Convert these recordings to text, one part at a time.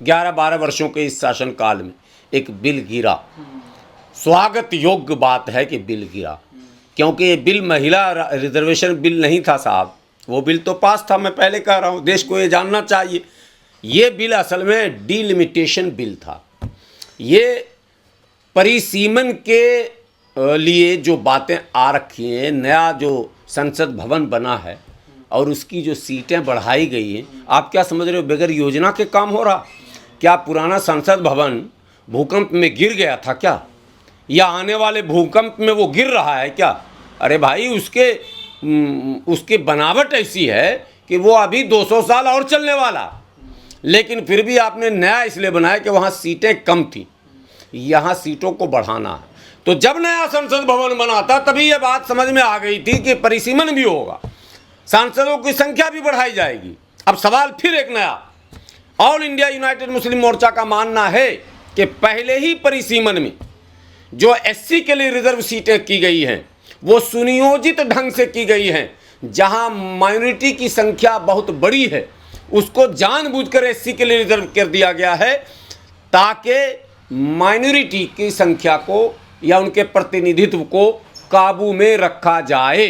11-12 वर्षों के इस शासनकाल में एक बिल गिरा। स्वागत योग्य बात है कि बिल गिरा, क्योंकि ये बिल महिला रिजर्वेशन बिल नहीं था साहब, वो बिल तो पास था। मैं पहले कह रहा हूँ, देश को ये जानना चाहिए। ये बिल असल में डिलिमिटेशन बिल था। ये परिसीमन के लिए जो बातें आ रखी हैं, नया जो संसद भवन बना है और उसकी जो सीटें बढ़ाई गई हैं, आप क्या समझ रहे हो बगैर योजना के काम हो रहा? क्या पुराना संसद भवन भूकंप में गिर गया था क्या, या आने वाले भूकंप में वो गिर रहा है क्या? अरे भाई, उसके बनावट ऐसी है कि वो अभी 200 साल और चलने वाला, लेकिन फिर भी आपने नया इसलिए बनाया कि वहाँ सीटें कम थी, यहाँ सीटों को बढ़ाना है। तो जब नया संसद भवन बना था तभी ये बात समझ में आ गई थी कि परिसीमन भी होगा, सांसदों की संख्या भी बढ़ाई जाएगी। अब सवाल फिर एक नया, ऑल इंडिया यूनाइटेड मुस्लिम मोर्चा का मानना है कि पहले ही परिसीमन में जो एससी के लिए रिजर्व सीटें की गई हैं वो सुनियोजित ढंग से की गई हैं। जहां माइनॉरिटी की संख्या बहुत बड़ी है उसको जानबूझकर एससी के लिए रिजर्व कर दिया गया है, ताकि माइनॉरिटी की संख्या को या उनके प्रतिनिधित्व को काबू में रखा जाए।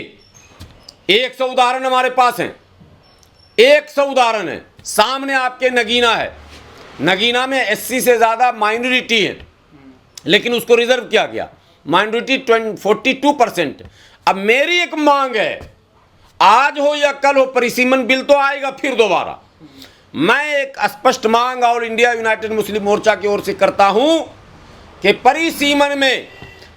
100 उदाहरण हमारे पास हैं, 100 उदाहरण है। सामने आपके नगीना है, नगीना में एससी से ज़्यादा माइनॉरिटी है, लेकिन उसको रिजर्व किया गया। माइनॉरिटी 42%। अब मेरी एक मांग है, आज हो या कल हो, परिसीमन बिल तो आएगा फिर दोबारा। मैं एक स्पष्ट मांग ऑल इंडिया यूनाइटेड मुस्लिम मोर्चा की ओर से करता हूं कि परिसीमन में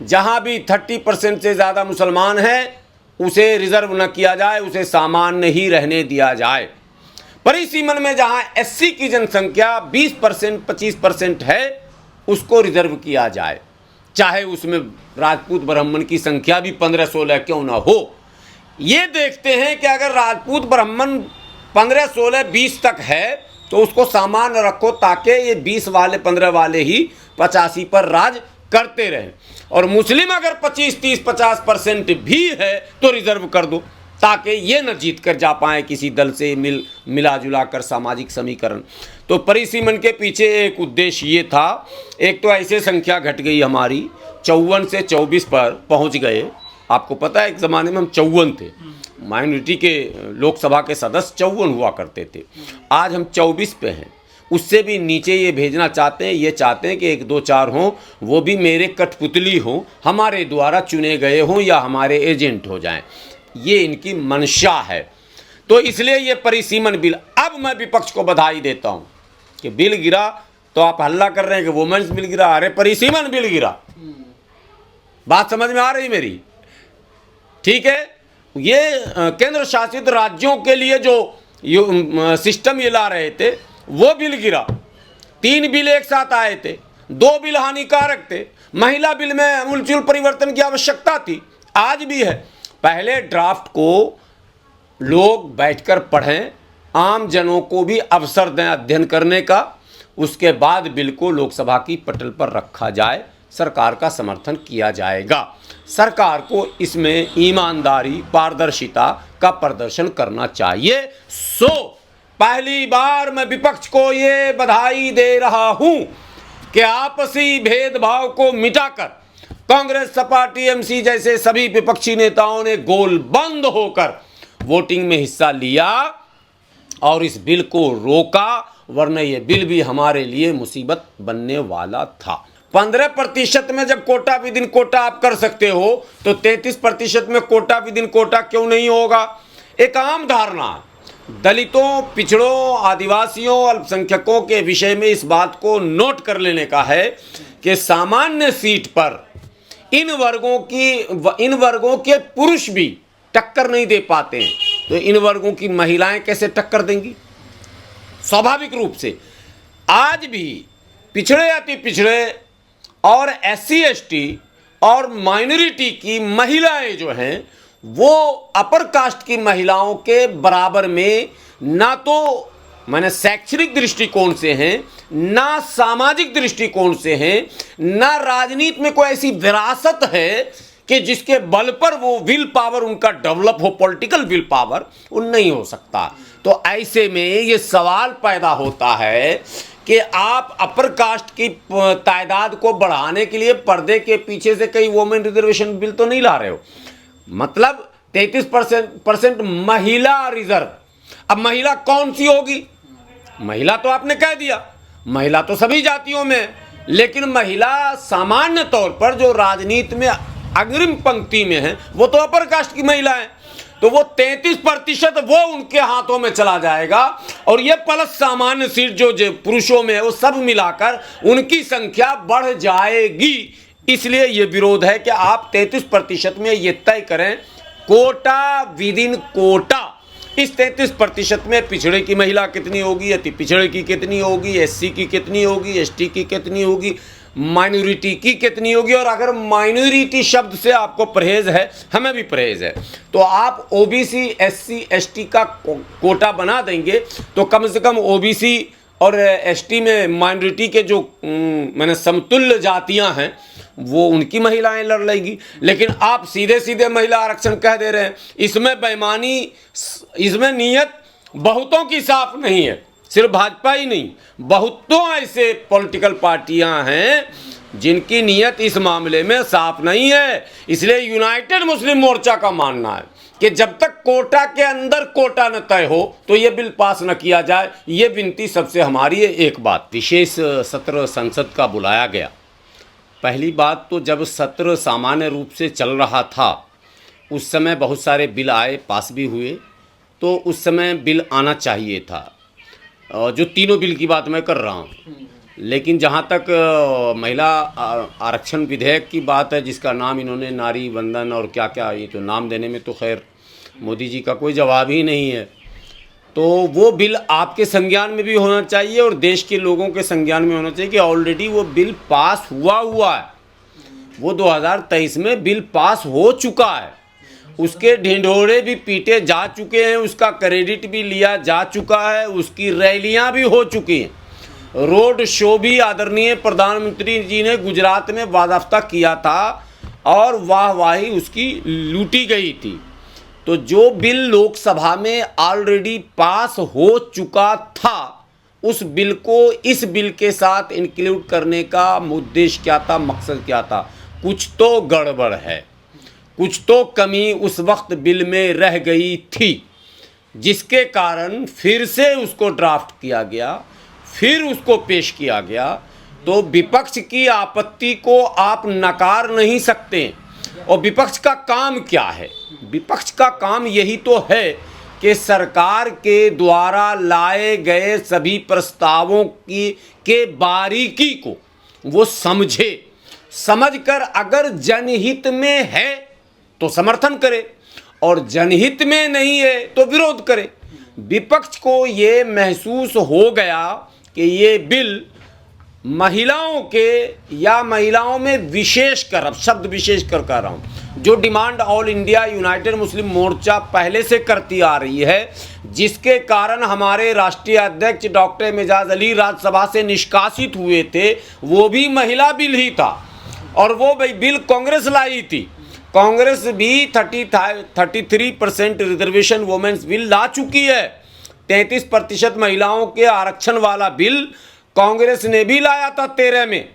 जहां भी 30% से ज़्यादा मुसलमान हैं उसे रिजर्व न किया जाए, उसे सामान्य ही रहने दिया जाए। परिसीमन में जहां एससी की जनसंख्या 20% 25% है उसको रिजर्व किया जाए, चाहे उसमें राजपूत ब्राह्मण की संख्या भी 15-16 क्यों ना हो। ये देखते हैं कि अगर राजपूत ब्राह्मण 15-16-20 तक है तो उसको सामान्य रखो, ताकि ये 20 वाले 15 वाले ही 85 पर राज करते रहें। और मुस्लिम अगर 25, 30, 50% भी है तो रिजर्व कर दो, ताकि ये न जीत कर जा पाए किसी दल से मिला जुला कर सामाजिक समीकरण। तो परिसीमन के पीछे एक उद्देश्य ये था। एक तो ऐसे संख्या घट गई हमारी, 54 से 24 पर पहुंच गए। आपको पता है एक ज़माने में हम 54 थे, माइनॉरिटी के लोकसभा के सदस्य 54 हुआ करते थे, आज हम 24 पे हैं। उससे भी नीचे ये भेजना चाहते हैं, ये चाहते हैं कि 1, 2, 4 हों, वो भी मेरे कठपुतली हों, हमारे द्वारा चुने गए हों या हमारे एजेंट हो जाएं। ये इनकी मंशा है। तो इसलिए ये परिसीमन बिल, अब मैं विपक्ष को बधाई देता हूं कि बिल गिरा। तो आप हल्ला कर रहे हैं कि वुमेन्स बिल गिरा, अरे परिसीमन बिल गिरा। बात समझ में आ रही मेरी? ठीक है, ये केंद्र शासित राज्यों के लिए जो सिस्टम ये ला रहे थे वो बिल गिरा। 3 बिल एक साथ आए थे, 2 बिल हानिकारक थे। महिला बिल में आमूलचूल परिवर्तन की आवश्यकता थी, आज भी है। पहले ड्राफ्ट को लोग बैठकर पढ़ें, आम जनों को भी अवसर दें अध्ययन करने का, उसके बाद बिल को लोकसभा की पटल पर रखा जाए, सरकार का समर्थन किया जाएगा। सरकार को इसमें ईमानदारी, पारदर्शिता का प्रदर्शन करना चाहिए। पहली बार मैं विपक्ष को ये बधाई दे रहा हूं कि आपसी भेदभाव को मिटाकर कांग्रेस, सपा, टीएमसी जैसे सभी विपक्षी नेताओं ने गोलबंद होकर वोटिंग में हिस्सा लिया और इस बिल को रोका, वरना ये बिल भी हमारे लिए मुसीबत बनने वाला था। 15% में जब कोटा विदिन कोटा आप कर सकते हो तो 33% में कोटा विदिन कोटा क्यों नहीं होगा? एक आम धारणा है। दलितों, पिछड़ों, आदिवासियों, अल्पसंख्यकों के विषय में इस बात को नोट कर लेने का है कि सामान्य सीट पर इन वर्गों के पुरुष भी टक्कर नहीं दे पाते हैं, तो इन वर्गों की महिलाएं कैसे टक्कर देंगी? स्वाभाविक रूप से आज भी पिछड़े, अति पिछड़े और एससी, एसटी और माइनॉरिटी की महिलाएं जो हैं वो अपर कास्ट की महिलाओं के बराबर में ना तो मैंने शैक्षणिक दृष्टिकोण से हैं, ना सामाजिक दृष्टिकोण से हैं, ना राजनीति में कोई ऐसी विरासत है कि जिसके बल पर वो विल पावर उनका डेवलप हो, पॉलिटिकल विल पावर, वो नहीं हो सकता। तो ऐसे में ये सवाल पैदा होता है कि आप अपर कास्ट की तादाद को बढ़ाने के लिए पर्दे के पीछे से कई वोमेन रिजर्वेशन बिल तो नहीं ला रहे हो। मतलब 33% महिला रिजर्व। अब महिला कौन सी होगी? महिला तो आपने कह दिया, महिला तो सभी जातियों में है, लेकिन महिला सामान्य तौर पर जो राजनीति में अग्रिम पंक्ति में है वो तो अपर कास्ट की महिला है। तो वो 33% वो उनके हाथों में चला जाएगा और ये प्लस सामान्य सीट जो पुरुषों में है वो सब मिलाकर उनकी संख्या बढ़ जाएगी। इसलिए ये विरोध है कि आप 33% में ये तय करें कोटा विद इन कोटा। इस 33% में पिछड़े की महिला कितनी होगी, अति पिछड़े की कितनी होगी, एससी की कितनी होगी, एसटी की कितनी होगी, माइनॉरिटी की कितनी होगी। और अगर माइनॉरिटी शब्द से आपको परहेज है, हमें भी परहेज है, तो आप ओबीसी एससी एसटी का कोटा बना देंगे तो कम से कम ओबीसी और एसटी में माइनॉरिटी के जो मैंने समतुल्य जातियां हैं वो उनकी महिलाएं लड़ लेगी। लेकिन आप सीधे सीधे महिला आरक्षण कह दे रहे हैं। इसमें बेईमानी, इसमें नीयत बहुतों की साफ नहीं है, सिर्फ भाजपा ही नहीं, बहुतों ऐसे पॉलिटिकल पार्टियां हैं जिनकी नीयत इस मामले में साफ नहीं है। इसलिए यूनाइटेड मुस्लिम मोर्चा का मानना है कि जब तक कोटा के अंदर कोटा न तय हो तो ये बिल पास न किया जाए। ये विनती सबसे हमारी है। एक बात, विशेष सत्र संसद का बुलाया गया। पहली बात तो जब सत्र सामान्य रूप से चल रहा था उस समय बहुत सारे बिल आए, पास भी हुए, तो उस समय बिल आना चाहिए था। जो तीनों बिल की बात मैं कर रहा हूँ। लेकिन जहाँ तक महिला आरक्षण विधेयक की बात है, जिसका नाम इन्होंने नारी वंदन और क्या क्या, ये तो नाम देने में तो खैर मोदी जी का कोई जवाब ही नहीं है, तो वो बिल आपके संज्ञान में भी होना चाहिए और देश के लोगों के संज्ञान में होना चाहिए कि ऑलरेडी वो बिल पास हुआ है। वो 2023 में बिल पास हो चुका है, उसके ढिंढोरे भी पीटे जा चुके हैं, उसका क्रेडिट भी लिया जा चुका है, उसकी रैलियां भी हो चुकी हैं, रोड शो भी आदरणीय प्रधानमंत्री जी ने गुजरात में बाकायदा किया था और वाहवाही उसकी लूटी गई थी। तो जो बिल लोकसभा में ऑलरेडी पास हो चुका था उस बिल को इस बिल के साथ इंक्लूड करने का उद्देश्य क्या था, मकसद क्या था? कुछ तो गड़बड़ है, कुछ तो कमी उस वक्त बिल में रह गई थी, जिसके कारण फिर से उसको ड्राफ्ट किया गया, फिर उसको पेश किया गया। तो विपक्ष की आपत्ति को आप नकार नहीं सकते। और विपक्ष का काम क्या है? विपक्ष का काम यही तो है कि सरकार के द्वारा लाए गए सभी प्रस्तावों के बारीकी को वो समझे, समझकर अगर जनहित में है तो समर्थन करे और जनहित में नहीं है तो विरोध करे। विपक्ष को ये महसूस हो गया कि ये बिल महिलाओं के या महिलाओं में विशेषकर, अब शब्द विशेषकर कह रहा हूँ, जो डिमांड ऑल इंडिया यूनाइटेड मुस्लिम मोर्चा पहले से करती आ रही है, जिसके कारण हमारे राष्ट्रीय अध्यक्ष डॉक्टर एजाज अली राज्यसभा से निष्कासित हुए थे, वो भी महिला बिल ही था। और वो बिल कांग्रेस लाई थी, कांग्रेस भी 33% रिजर्वेशन वुमेन्स बिल ला चुकी है। 33% महिलाओं के आरक्षण वाला बिल कांग्रेस ने भी लाया था 13 में,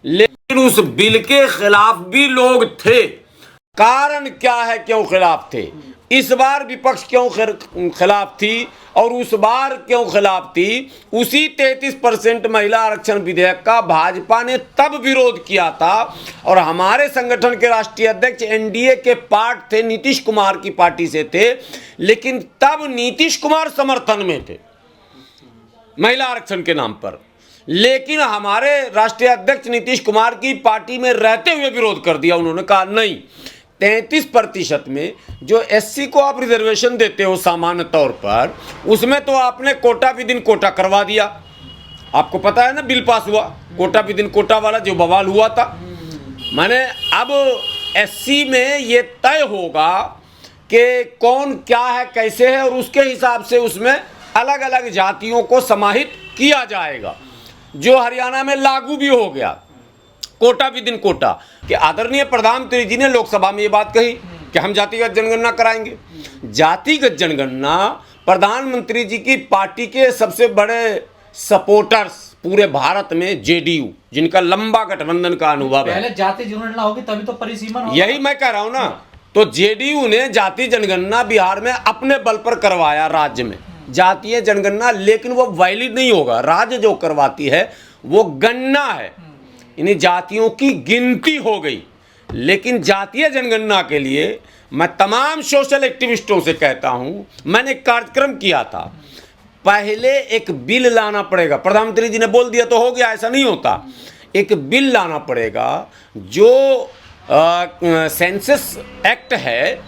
लेकिन उस बिल के खिलाफ भी लोग थे। कारण क्या है, क्यों खिलाफ थे? इस बार विपक्ष क्यों खिलाफ थी और उस बार क्यों खिलाफ थी? उसी 33% महिला आरक्षण विधेयक का भाजपा ने तब विरोध किया था और हमारे संगठन के राष्ट्रीय अध्यक्ष एनडीए के पार्ट थे, नीतीश कुमार की पार्टी से थे, लेकिन तब नीतीश कुमार समर्थन में थे महिला आरक्षण के नाम पर। लेकिन हमारे राष्ट्रीय अध्यक्ष नीतीश कुमार की पार्टी में रहते हुए विरोध कर दिया। उन्होंने कहा नहीं, 33% में जो एससी को आप रिजर्वेशन देते हो सामान्य तौर पर, उसमें तो आपने कोटा विद इन कोटा करवा दिया। आपको पता है ना, बिल पास हुआ कोटा विद इन कोटा वाला जो बवाल हुआ था। माने अब एससी में ये तय होगा कि कौन क्या है, कैसे है, और उसके हिसाब से उसमें अलग अलग जातियों को समाहित किया जाएगा, जो हरियाणा में लागू भी हो गया कोटा विद इन कोटा। कि आदरणीय प्रधानमंत्री जी ने लोकसभा में ये बात कही कि हम जातिगत जनगणना कराएंगे। जातिगत जनगणना प्रधानमंत्री जी की पार्टी के सबसे बड़े सपोर्टर्स पूरे भारत में जेडीयू, जिनका लंबा गठबंधन का अनुभव है, पहले जाति जनगणना होगी तभी तो परिसीमन होगा। यही मैं कह रहा हूं ना। तो जेडीयू ने जाति जनगणना बिहार में अपने बल पर करवाया राज्य में जातीय जनगणना, लेकिन वो वैलिड नहीं होगा। राज्य जो करवाती है वो गणना है, यानी जातियों की गिनती हो गई। लेकिन जातीय जनगणना के लिए मैं तमाम सोशल एक्टिविस्टों से कहता हूं, मैंने एक कार्यक्रम किया था, पहले एक बिल लाना पड़ेगा। प्रधानमंत्री जी ने बोल दिया तो हो गया, ऐसा नहीं होता। एक बिल लाना पड़ेगा जो सेंसस एक्ट है,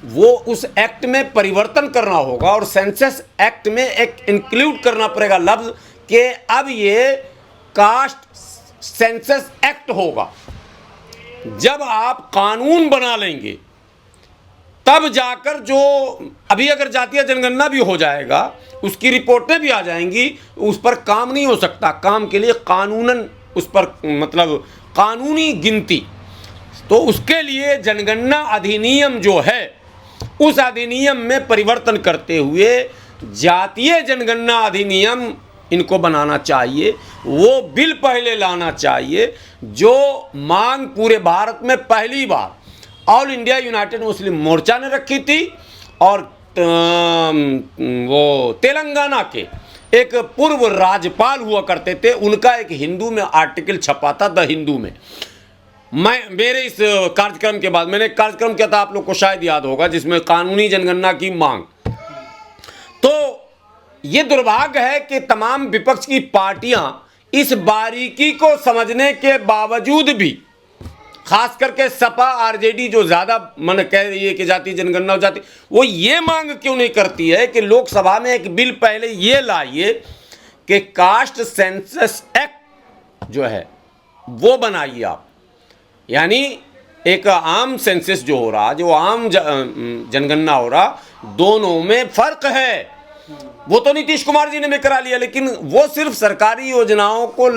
वो उस एक्ट में परिवर्तन करना होगा और सेंसस एक्ट में एक इंक्लूड करना पड़ेगा लफ्ज कि अब ये कास्ट सेंसस एक्ट होगा। जब आप कानून बना लेंगे तब जाकर, जो अभी अगर जातीय जनगणना भी हो जाएगा, उसकी रिपोर्टें भी आ जाएंगी, उस पर काम नहीं हो सकता। काम के लिए कानूनन उस पर मतलब कानूनी गिनती, तो उसके लिए जनगणना अधिनियम जो है उस अधिनियम में परिवर्तन करते हुए जातीय जनगणना अधिनियम इनको बनाना चाहिए। वो बिल पहले लाना चाहिए जो मांग पूरे भारत में पहली बार ऑल इंडिया यूनाइटेड मुस्लिम मोर्चा ने रखी थी, और वो तेलंगाना के एक पूर्व राज्यपाल हुआ करते थे, उनका एक हिंदू में आर्टिकल छपा था, द हिंदू में। मेरे इस कार्यक्रम के बाद मैंने एक कार्यक्रम किया था, आप लोग को शायद याद होगा, जिसमें कानूनी जनगणना की मांग। तो ये दुर्भाग्य है कि तमाम विपक्ष की पार्टियां इस बारीकी को समझने के बावजूद भी, खास करके सपा आरजेडी जो ज्यादा मन कह रही है कि जाति जनगणना हो जाती, वो ये मांग क्यों नहीं करती है कि लोकसभा में एक बिल पहले ये लाइए कि कास्ट सेंसस एक्ट जो है वो बनाइए आप। यानी एक आम सेंसस जो हो रहा, जो आम जनगणना हो रहा, दोनों में फर्क है। वो तो नीतीश कुमार जी ने भी करा लिया, लेकिन वो सिर्फ सरकारी योजनाओं को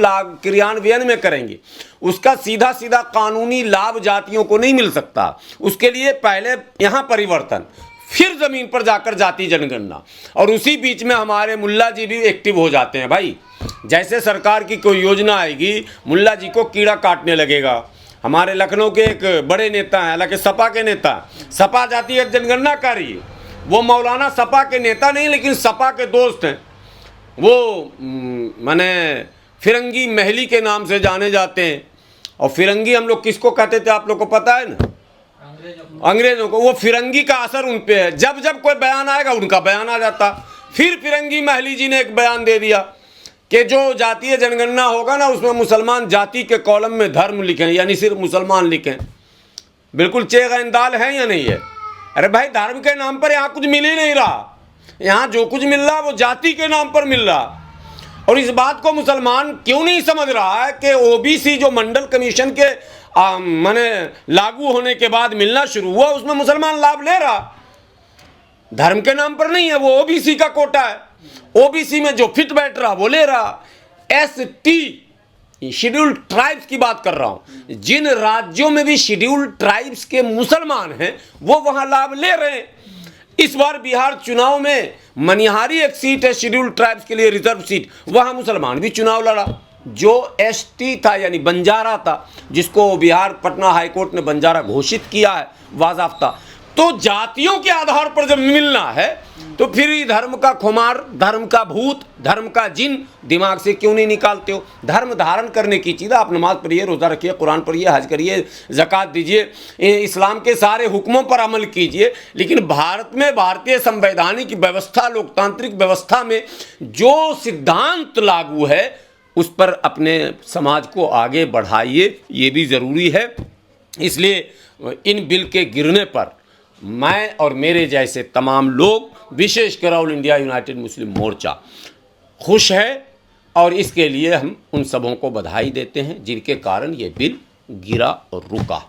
क्रियान्वयन में करेंगे, उसका सीधा सीधा कानूनी लाभ जातियों को नहीं मिल सकता। उसके लिए पहले यहाँ परिवर्तन, फिर जमीन पर जाकर जाति जनगणना, और उसी बीच में हमारे मुल्ला जी भी एक्टिव हो जाते हैं। भाई, जैसे सरकार की कोई योजना आएगी, मुल्ला जी को कीड़ा काटने लगेगा। हमारे लखनऊ के एक बड़े नेता हैं, हालांकि सपा के नेता, सपा जातीय जनगणना कर रही है, वो मौलाना सपा के नेता नहीं लेकिन सपा के दोस्त हैं। वो माने फिरंगी महली के नाम से जाने जाते हैं। और फिरंगी हम लोग किसको कहते थे आप लोग को पता है ना? अंग्रेजों को। वो फिरंगी का असर उन पे है, जब जब कोई बयान आएगा उनका बयान आ जाता। फिर फिरंगी महली जी ने एक बयान दे दिया कि जो जातीय जनगणना होगा ना, उसमें मुसलमान जाति के कॉलम में धर्म लिखें, यानी सिर्फ मुसलमान लिखें। बिल्कुल चेगैंदाल है या नहीं है? अरे भाई, धर्म के नाम पर यहाँ कुछ मिल ही नहीं रहा। यहाँ जो कुछ मिल रहा वो जाति के नाम पर मिल रहा। और इस बात को मुसलमान क्यों नहीं समझ रहा है कि ओबीसी जो मंडल कमीशन के माने लागू होने के बाद मिलना शुरू हुआ, उसमें मुसलमान लाभ ले रहा, धर्म के नाम पर नहीं है। वो ओबीसी का कोटा है, ओबीसी में जो फिट बैठ रहा वो ले रहा। एसटी शेड्यूल्ड ट्राइब्स की बात कर रहा हूं, जिन राज्यों में भी शेड्यूल्ड ट्राइब्स के मुसलमान हैं वो वहां लाभ ले रहे हैं। इस बार बिहार चुनाव में मनिहारी एक सीट है शेड्यूल्ड ट्राइब्स के लिए, रिजर्व सीट, वहां मुसलमान भी चुनाव लड़ा। जो एसटी था यानी बंजारा था, जिसको बिहार पटना हाईकोर्ट ने बंजारा घोषित किया है वाज़ाफ्ता। तो जातियों के आधार पर जब मिलना है तो फिर धर्म का खुमार, धर्म का भूत, धर्म का जिन दिमाग से क्यों नहीं निकालते हो? धर्म धारण करने की चीज़, आप नमाज पढ़िए, रोज़ा रखिए, कुरान पढ़िए, हज करिए, ज़कात दीजिए, इस्लाम के सारे हुक्मों पर अमल कीजिए। लेकिन भारत में भारतीय संवैधानिक व्यवस्था, लोकतांत्रिक व्यवस्था में जो सिद्धांत लागू है उस पर अपने समाज को आगे बढ़ाइए, ये भी ज़रूरी है। इसलिए इन बिल के गिरने पर मैं और मेरे जैसे तमाम लोग, विशेषकर ऑल इंडिया यूनाइटेड मुस्लिम मोर्चा खुश है, और इसके लिए हम उन सबों को बधाई देते हैं जिनके कारण ये बिल गिरा और रुका।